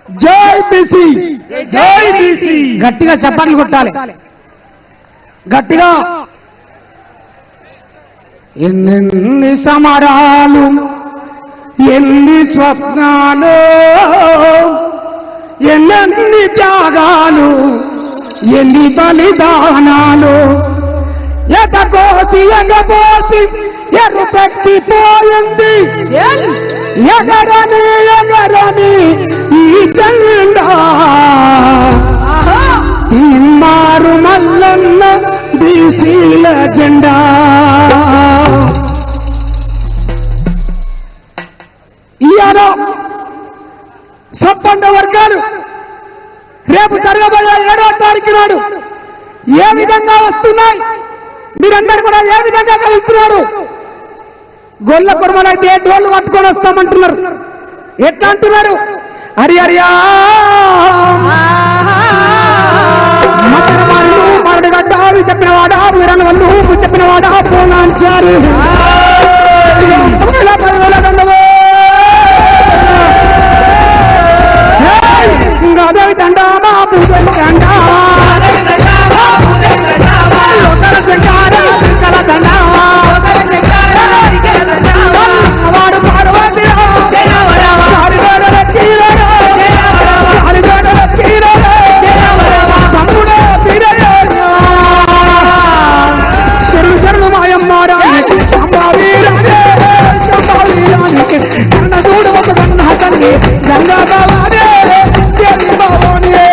జై బీసీ, జై బీసీ. గట్టిగా చప్పట్లు కొట్టాలి, గట్టిగా. ఎన్నెన్ని సమరాలు, ఎన్ని స్వప్నాలు, ఎన్నెన్ని త్యాగాలు, ఎన్ని బలిదానాలు, ఎదకోసి ఎగబోసి ఎరుపెట్టిపోయింది ఎగరని ఎగరని ఈ జెండా. తీన్మారు మల్లన్న బీసీల జెండా. ఇవాళ సంపన్న వర్గాలు రేపు జరగబోయే 7వ తారీఖు నాడు ఏ విధంగా వస్తున్నాయి, మీరందరూ కూడా ఏ విధంగా కలుస్తున్నారు? గొల్ల కుర్మలైతే డోళ్ళు పట్టుకొని వస్తామంటున్నారు. ఎట్లా అంటున్నారు? హరి హరియా మరడుగడ్డావి చెప్పిన వాడా, వీరన్న వాళ్ళు చెప్పిన వాడా పోనాంచారు. గదవి దండా మా పూజలు దండా వాడు పార్వతి చెరువు చెరువు మాయమ్మారా సంభావీరానికి కన్న చూడు ఒక కన్న తల్లి గంగా బావానే దేవి బావోనే.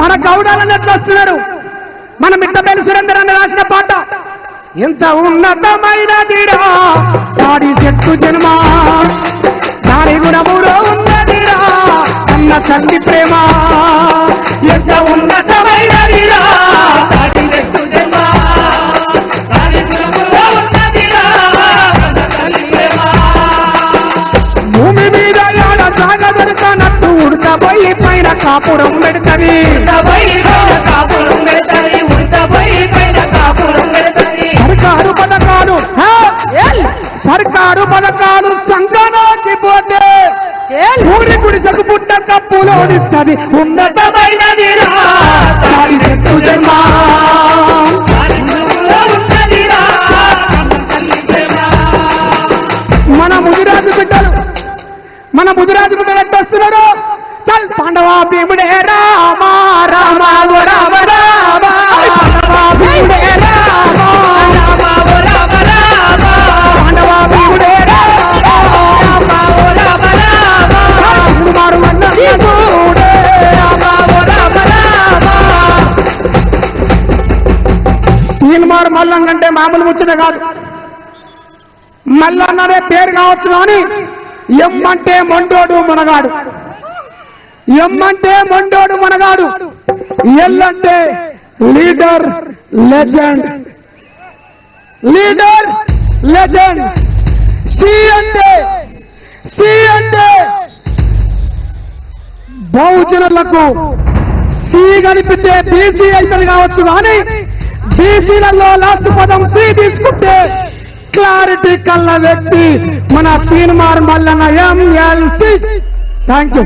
మన గౌడాలను ఎట్లా వస్తున్నారు? మన మిట్టబెల్లి సురేందర్ అని రాసిన పాట. ఎంత ఉన్నతమైన తీరా దాడి చెట్టు జన్మ, దాని గుణములో ఉన్నదిరా అన్న తల్లి ప్రేమ. ఎంత ఉన్నతమైన తీరా దాడి చెట్టు జన్మ, దాని గుణములో ఉన్నదిరా అన్న తల్లి ప్రేమ. భూమి మీద యాడ జాగ దొరకనట్టు ఉడతబోయి పైన కాపురం పెడతది, సర్కారు పథకాలు సర్కారు పథకాలు సంఘానికి పోతే ఊరి గుడిసెకు పుట్ట కప్పులోడిస్తుంది ఉన్నతమైన చెట్టు జన్మ. మన ముదిరాజు బిడ్డలు ఎట్టొస్తున్నారు? చల్ పాండవా భీముడే రామ రామ రామ రామ, పాండవా భీముడే రామ రామ రామ రామ, పాండవా భీముడే రామ రామ రామ రామ, మారు మన్న భీముడే రామ రామ రామ. తీన్మారు మల్లంగ అంటే మామూలు ముచ్చట కాదు. మల్లన్ననే పేరు కావచ్చు కానీ ఎమ్మంటే మొండోడు మునగాడు, ఎమ్మంటే మొండోడు మనగాడు, ఎల్లంటే leader legend, leader legend. C అంటే బహుజనులకు సి కనిపిస్తే బీసీ అవుతుంది కావచ్చు కానీ బీసీలలో లాస్ట్ పదం సి తీసుకుంటే క్లారిటీ కళ్ళ వ్యక్తి మన Teenmaar Mallanna MLC. Thank you.